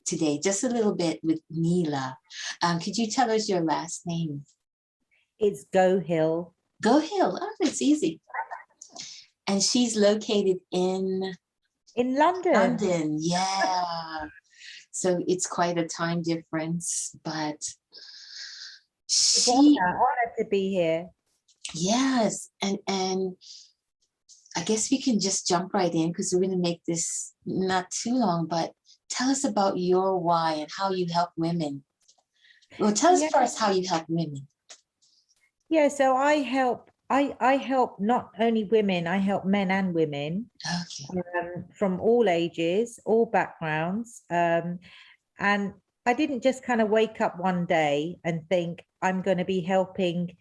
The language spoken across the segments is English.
today, just a little bit with Neela. Could you tell us your last name? It's Go Hill. Go Hill. Oh, that's easy. And she's located in London. London, yeah. So it's quite a time difference, but honored to be here. Yes, and I guess we can just jump right in because we're going to make this not too long, but tell us about your why and how you help women. Well, tell us first how you help women. Yeah, so I help not only women, I help men and women, from all ages, all backgrounds. And I didn't just kind of wake up one day and think I'm going to be helping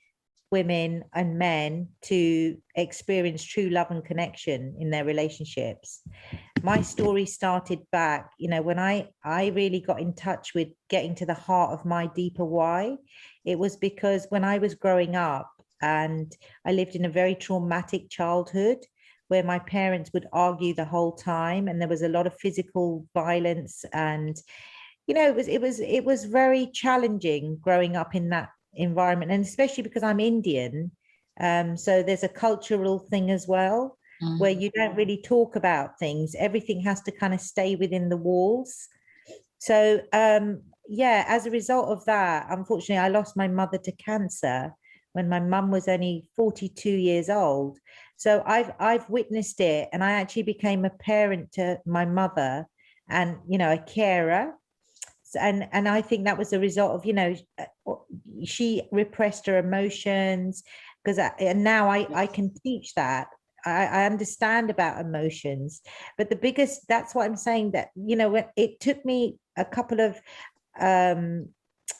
women and men to experience true love and connection in their relationships. My story started back, when I really got in touch with getting to the heart of my deeper why. It was because when I was growing up and I lived in a very traumatic childhood where my parents would argue the whole time and there was a lot of physical violence, and it was very challenging growing up in that environment, and especially because I'm Indian, so there's a cultural thing as well, where you don't really talk about things. Everything has to kind of stay within the walls. So as a result of that, unfortunately, I lost my mother to cancer when my mum was only 42 years old. So I've witnessed it, and I actually became a parent to my mother and a carer. And I think that was a result of, she repressed her emotions, and now I can teach that. I understand about emotions, but that's what I'm saying, that, it took me a couple of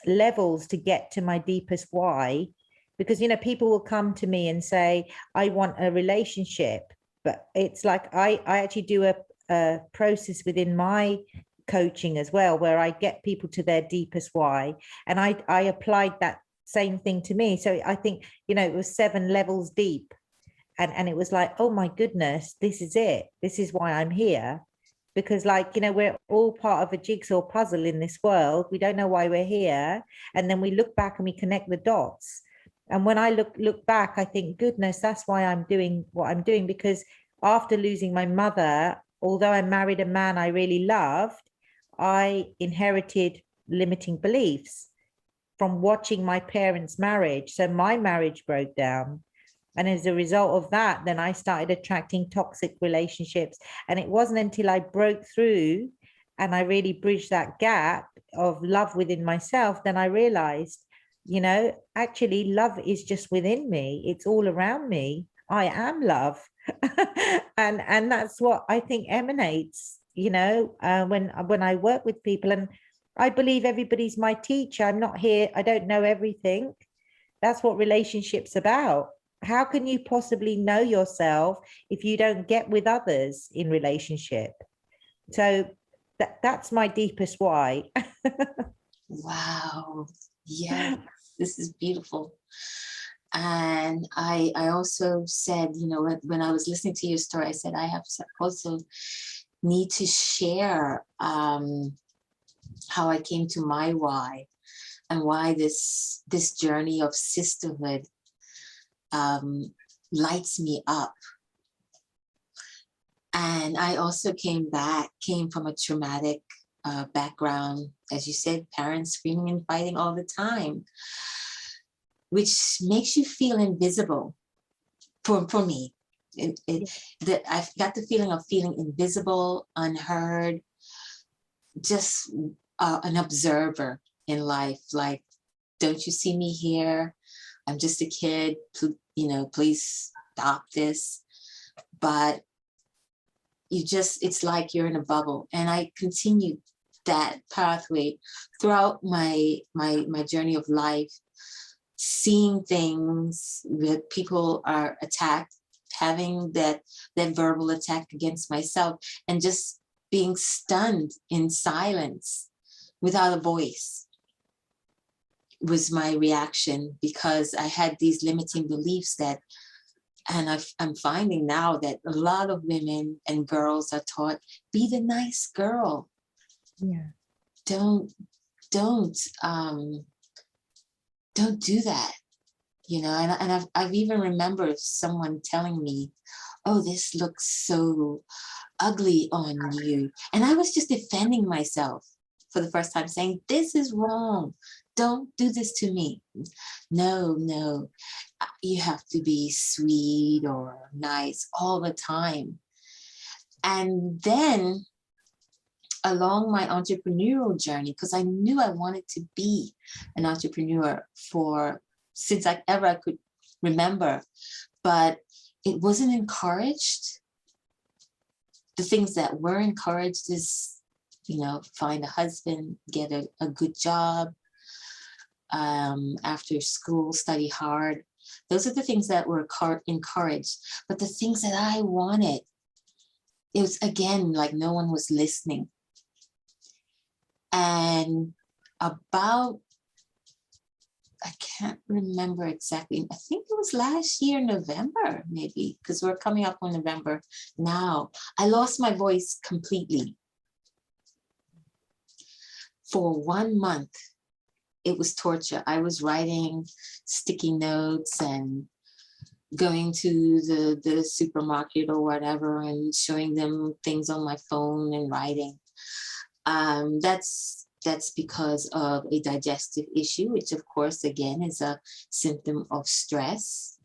levels to get to my deepest why, because, people will come to me and say, I want a relationship, but it's like, I actually do a process within my coaching as well, where I get people to their deepest why, and I applied that same thing to me. So I think it was 7 levels deep, and it was like, oh my goodness, this is it, this is why I'm here. Because we're all part of a jigsaw puzzle in this world. We don't know why we're here, and then we look back and we connect the dots. And when I look back, I think, goodness, that's why I'm doing what I'm doing. Because after losing my mother, although I married a man I really loved, I inherited limiting beliefs from watching my parents' marriage. So my marriage broke down. And as a result of that, then I started attracting toxic relationships. And it wasn't until I broke through and I really bridged that gap of love within myself, then I realized, actually love is just within me. It's all around me. I am love. and that's what I think emanates, when I work with people. And I believe everybody's my teacher. I'm not here, I don't know everything. That's what relationships about. How can you possibly know yourself if you don't get with others in relationship? So that's my deepest why. Wow. Yeah, this is beautiful. And I also said, when I was listening to your story, I said, I have also need to share how I came to my why, and why this journey of sisterhood lights me up. And I also came from a traumatic background, as you said, parents screaming and fighting all the time, which makes you feel invisible. For me, I've got the feeling of feeling invisible, unheard, just an observer in life. Like, don't you see me here? I'm just a kid. Please stop this. But it's like you're in a bubble. And I continued that pathway throughout my journey of life, seeing things that people are attacked, having that verbal attack against myself, and just being stunned in silence without a voice was my reaction, because I had these limiting beliefs and I'm finding now that a lot of women and girls are taught, be the nice girl. Yeah. don't don't don't do that, you know. And I've even remembered someone telling me, oh, this looks so ugly on you, and I was just defending myself for the first time, saying, this is wrong, don't do this to me. No, no, you have to be sweet or nice all the time. And then along my entrepreneurial journey, because I knew I wanted to be an entrepreneur for since I could remember, but it wasn't encouraged. The things that were encouraged is, you know, find a husband, get a good job, after school, study hard. Those are the things that were encouraged. But the things that I wanted, it was, again, like no one was listening. And about, I can't remember exactly, I think it was last year, November, maybe, because we're coming up on November now, I lost my voice completely. For 1 month, it was torture. I was writing sticky notes and going to the supermarket or whatever and showing them things on my phone and writing. That's because of a digestive issue, which of course, again, is a symptom of stress.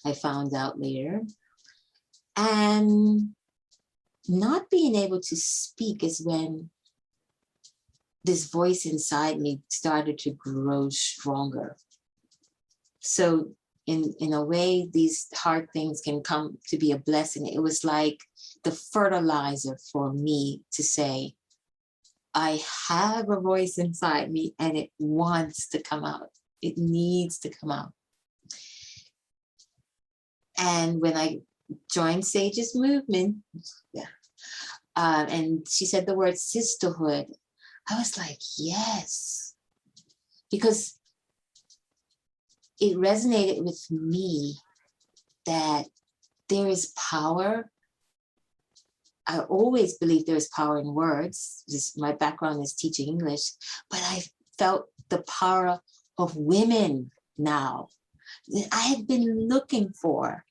I found out later. And not being able to speak is when this voice inside me started to grow stronger. So in a way, these hard things can come to be a blessing. It was like the fertilizer for me to say, I have a voice inside me and it wants to come out. It needs to come out. And when I joined Sage's movement, and she said the word sisterhood, I was like, yes, because it resonated with me that there is power. I always believed there is power in words. Just my background is teaching English, but I felt the power of women now that I had been looking for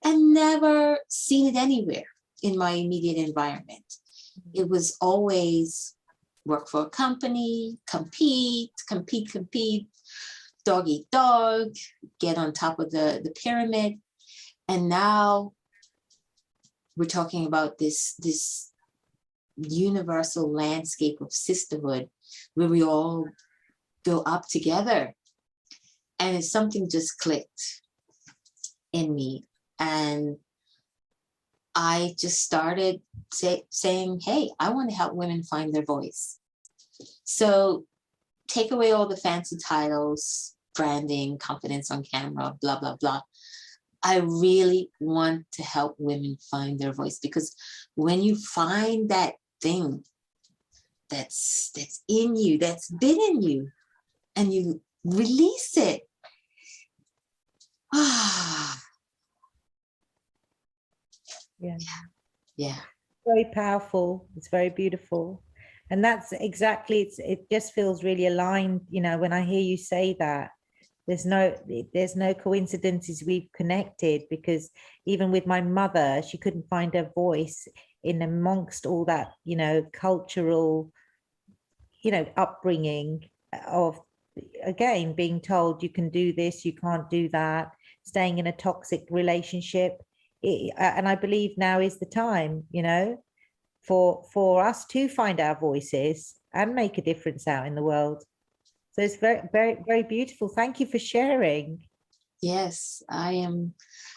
and never seen it anywhere in my immediate environment. It was always work for a company, compete, dog eat dog, get on top of the pyramid. And now we're talking about this universal landscape of sisterhood where we all go up together. And it's something just clicked in me. And I just started saying, hey, I want to help women find their voice. So take away all the fancy titles, branding, confidence on camera, blah, blah, blah. I really want to help women find their voice, because when you find that thing that's in you, that's been in you, and you release it, yeah. Very powerful. It's very beautiful. And that's exactly, it just feels really aligned, you know, when I hear you say that. There's no coincidences we've connected, because even with my mother, she couldn't find her voice in amongst all that, you know, cultural, you know, upbringing of, again, being told you can do this, you can't do that, staying in a toxic relationship. And I believe now is the time, you know, for us to find our voices and make a difference out in the world. So it's very, very, very beautiful. Thank you for sharing. Yes, I'm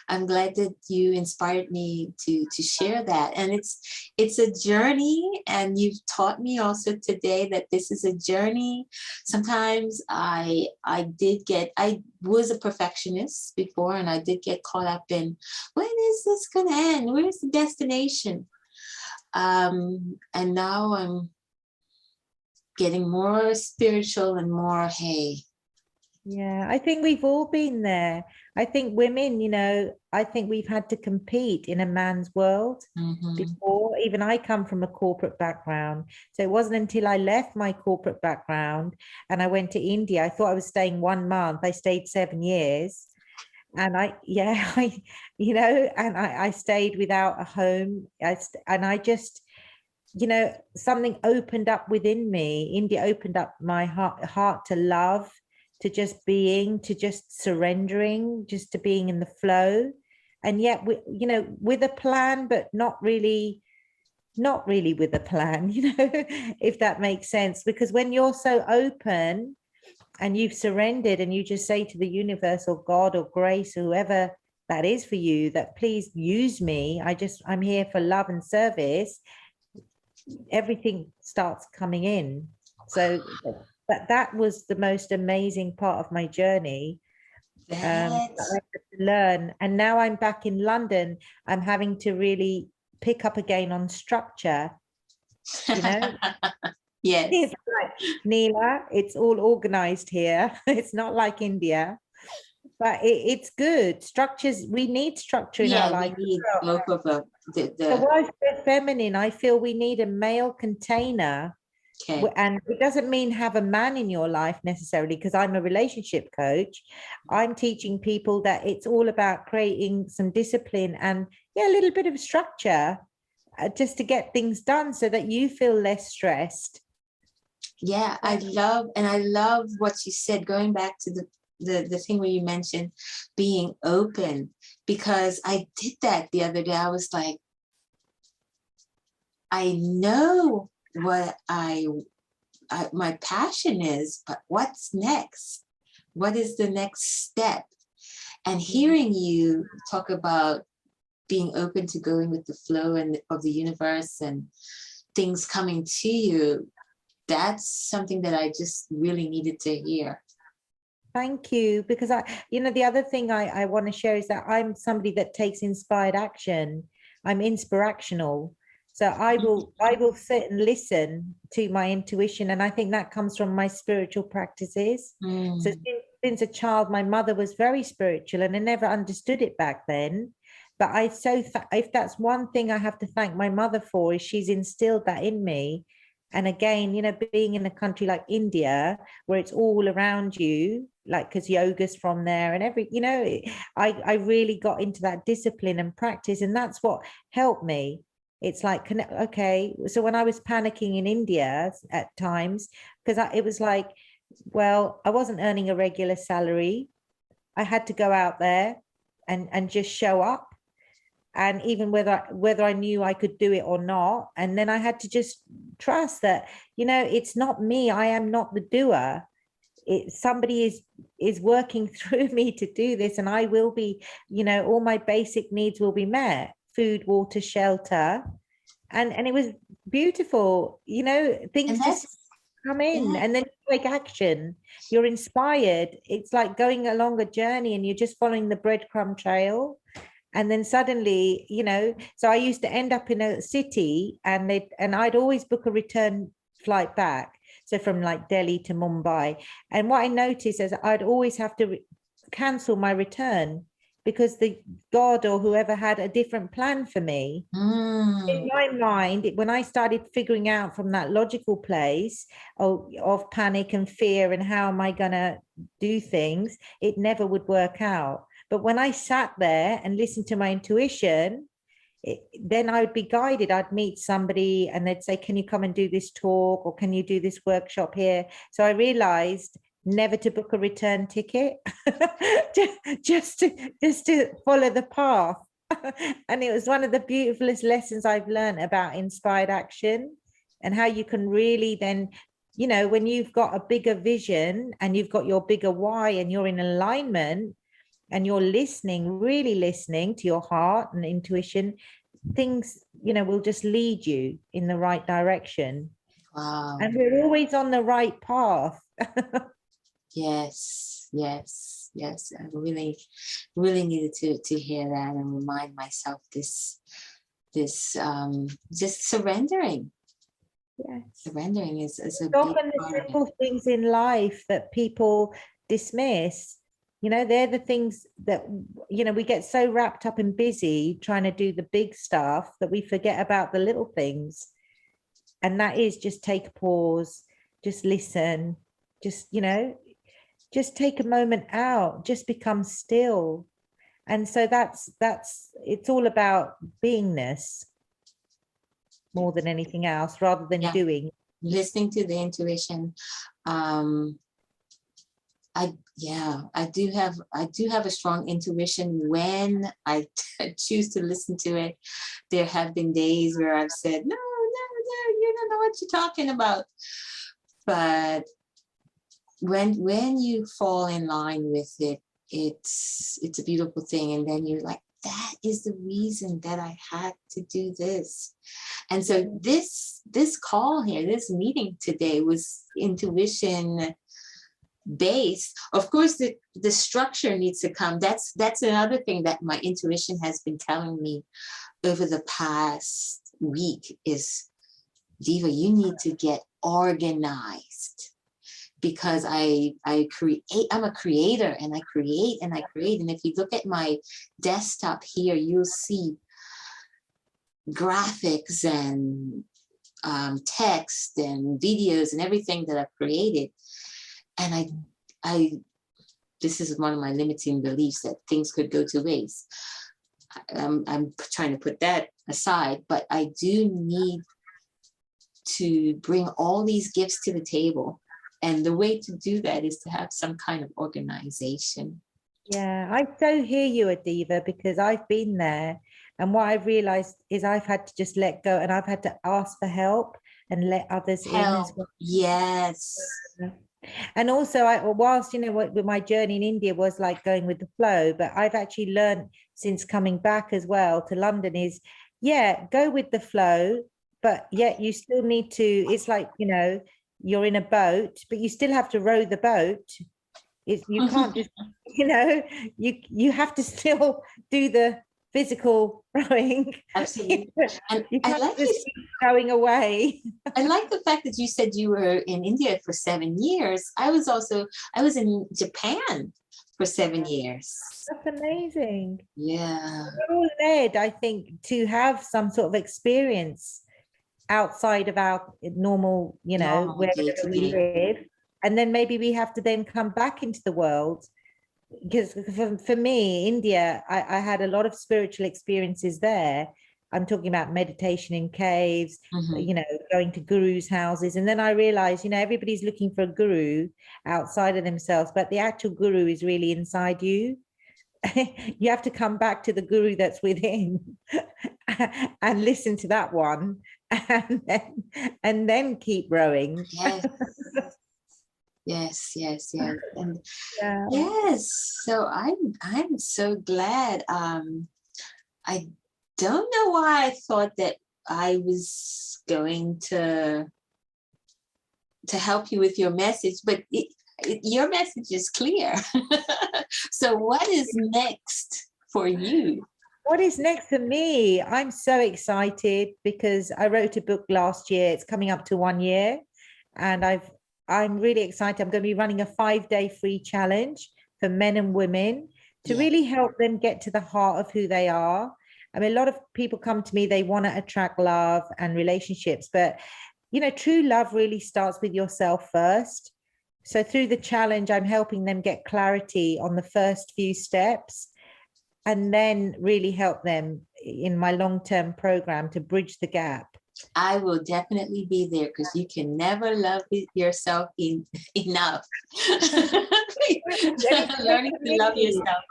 glad that you inspired me to share that. And it's a journey, and you've taught me also today that this is a journey. Sometimes I was a perfectionist before, and I did get caught up in, when is this gonna end? Where's the destination? And now I'm getting more spiritual and more, hey, Yeah, I think we've all been there. I think women, I think we've had to compete in a man's world Mhm. before. Even I come from a corporate background. So it wasn't until I left my corporate background and I went to India. I thought I was staying 1 month. I stayed 7 years. And yeah, I stayed without a home. And I just, something opened up within me. India opened up my heart to love, to just being, to just surrendering, just to being in the flow. And yet, with a plan, but not really with a plan, if that makes sense. Because when you're so open and you've surrendered and you just say to the universe or God or grace or whoever that is for you, that please use me. I'm here for love and service. Everything starts coming in. So that was the most amazing part of my journey. I That's had to learn. And now I'm back in London. I'm having to really pick up again on structure, you know. yes. It's like, Neela, it's all organized here. It's not like India, but it's good. Structures, we need structure in our Yeah, we life as need well. both of them. So why is it feminine? I feel we need a male container. Okay. And it doesn't mean have a man in your life necessarily, because I'm a relationship coach. I'm teaching people that it's all about creating some discipline and a little bit of structure, just to get things done so that you feel less stressed. Yeah, I love what you said, going back to the thing where you mentioned being open, because I did that the other day. I was like, I know what my passion is, but what's next? What is the next step? And hearing you talk about being open to going with the flow and of the universe and things coming to you, that's something that I just really needed to hear. Thank you. Because the other thing I want to share is that I'm somebody that takes inspired action. I'm inspirational. So I will sit and listen to my intuition. And I think that comes from my spiritual practices. So Mm. since a child, my mother was very spiritual and I never understood it back then. But if that's one thing I have to thank my mother for, is she's instilled that in me. And again, being in a country like India, where it's all around you, like, because yoga's from there and I really got into that discipline and practice, and that's what helped me. It's like, okay, so when I was panicking in India at times, because it was like, well, I wasn't earning a regular salary. I had to go out there and just show up, and even whether I knew I could do it or not. And then I had to just trust that, it's not me. I am not the doer. Somebody is working through me to do this, and I will be, all my basic needs will be met: food, water, shelter. And it was beautiful, And things just that's, come in, yeah. and then you take action. You're inspired. It's like going along a journey and you're just following the breadcrumb trail. And then suddenly, so I used to end up in a city, and I'd always book a return flight back, so from like Delhi to Mumbai. And what I noticed is I'd always have to cancel my return, because the God or whoever had a different plan for me. In Mm. my mind, when I started figuring out from that logical place of panic and fear and how am I going to do things, it never would work out. But when I sat there and listened to my intuition, then I would be guided. I'd meet somebody and they'd say, can you come and do this talk, or can you do this workshop here? So I realized never to book a return ticket, just to follow the path. And it was one of the beautifulest lessons I've learned about inspired action, and how you can really then, when you've got a bigger vision and you've got your bigger why and you're in alignment and you're listening, really listening to your heart and intuition, things, will just lead you in the right direction. Wow. And we're always on the right path. Yes, yes, yes. I really, really needed to hear that and remind myself this just surrendering. Yes. Surrendering is a big Often the part of it. simple things in life that people dismiss. You know, they're the things that, you know, we get so wrapped up and busy trying to do the big stuff that we forget about the little things. And that is just take a pause, just listen, just, you know, just take a moment out, just become still. And so that's it's all about beingness more than anything else, rather than doing. Listening to the intuition. I do have a strong intuition when I choose to listen to it. There have been days where I've said, no, you don't know what you're talking about. But when you fall in line with it, it's a beautiful thing. And then you're like, that is the reason that I had to do this. And so this call here, this meeting today was intuition based. Of course, the structure needs to come. That's another thing that my intuition has been telling me over the past week is, Diva, you need to get organized, because I'm a creator, and I create and I create. And if you look at my desktop here, you'll see graphics and text and videos and everything that I've created. And I this is one of my limiting beliefs, that things could go to waste. I'm trying to put that aside, but I do need to bring all these gifts to the table. And the way to do that is to have some kind of organization. Yeah, I so hear you, Odiva, because I've been there. And what I've realized is I've had to just let go, and I've had to ask for help and let others in as well. Yes. And also, whilst, you know, with my journey in India was like going with the flow, but I've actually learned since coming back as well to London is, go with the flow, but yet you still need to, it's like, you know, you're in a boat, but you still have to row the boat. You can't just, you know, you have to still do the physical rowing. Absolutely. And you I can't like just keep going away. I like the fact that you said you were in India for 7 years. I was in Japan for 7 years. That's amazing. Yeah. We're all led, I think, to have some sort of experience outside of our normal, you know, wherever we live. And then maybe we have to then come back into the world. Because for me, India, I had a lot of spiritual experiences there. I'm talking about meditation in caves, you know, going to gurus' houses. And then I realized, you know, everybody's looking for a guru outside of themselves, but the actual guru is really inside you. You have to come back to the guru that's within and listen to that one, and then keep rowing. Yes. And yes, so I'm so glad. I don't know why I thought that I was going to help you with your message, but your message is clear. So what is next for you? What is next for me? I'm so excited because I wrote a book last year. It's coming up to 1 year, and I'm really excited. I'm going to be running a 5-day free challenge for men and women to really help them get to the heart of who they are. I mean, a lot of people come to me, they want to attract love and relationships, but, you know, true love really starts with yourself first. So through the challenge, I'm helping them get clarity on the first few steps, and then really help them in my long-term program to bridge the gap. I will definitely be there, because you can never love yourself enough. Learning to love yourself.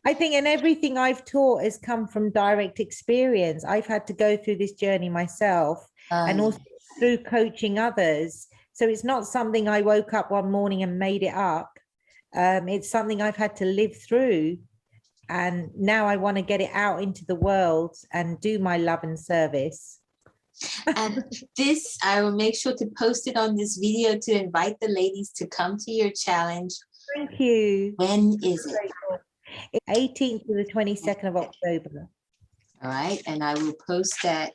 I think, and everything I've taught has come from direct experience. I've had to go through this journey myself, and also through coaching others. So it's not something I woke up one morning and made it up. It's something I've had to live through. And now I want to get it out into the world and do my love and service. And this, I will make sure to post it on this video to invite the ladies to come to your challenge. Thank you. When is it? 18th to the 22nd of October. All right. And I will post that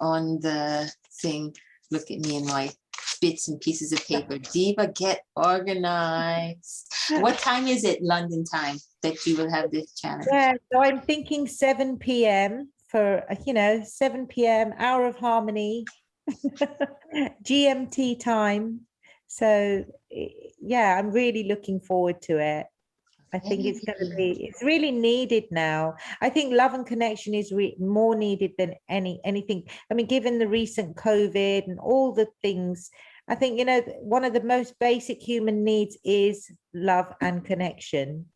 on the thing. Look at me in my bits and pieces of paper. Diva, get organized. What time is it, London time, that you will have this challenge? Yeah, so I'm thinking 7 p.m. for, 7 p.m. Hour of Harmony, GMT time. So yeah, I'm really looking forward to it. I think it's going to be, it's really needed now. I think love and connection is more needed than anything. I mean, given the recent COVID and all the things, I think, one of the most basic human needs is love and connection.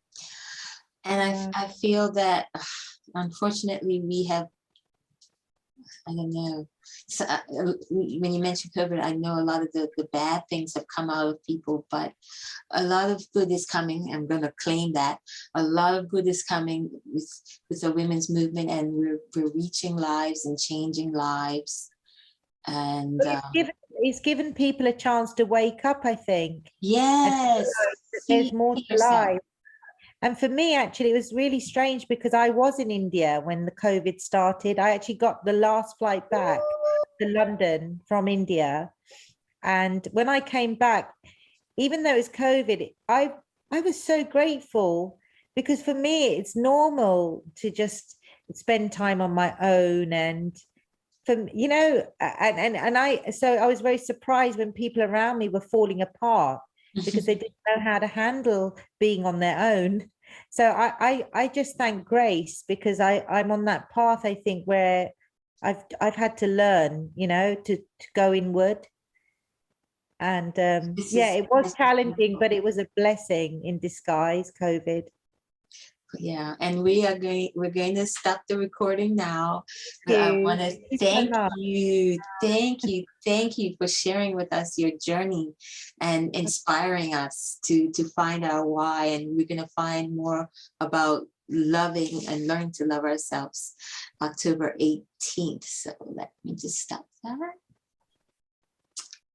And I feel that, unfortunately, we have, I don't know. So, when you mention COVID, I know a lot of the bad things have come out of people, but a lot of good is coming. I'm going to claim that. A lot of good is coming with the women's movement, and we're reaching lives and changing lives. And it's given people a chance to wake up, I think. Yes. There's more to life. And for me, actually, it was really strange because I was in India when the COVID started. I actually got the last flight back to London from India. And when I came back, even though it's COVID, I was so grateful, because for me, it's normal to just spend time on my own. And from, so I was very surprised when people around me were falling apart because they didn't know how to handle being on their own. So I just thank grace, because I'm on that path, I think, where I've had to learn, to go inward. And it was challenging, but it was a blessing in disguise, COVID. Yeah, and we're going to stop the recording now. I want to thank you for sharing with us your journey and inspiring us to find our why. And we're going to find more about loving and learning to love ourselves, October 18th. So let me just stop that.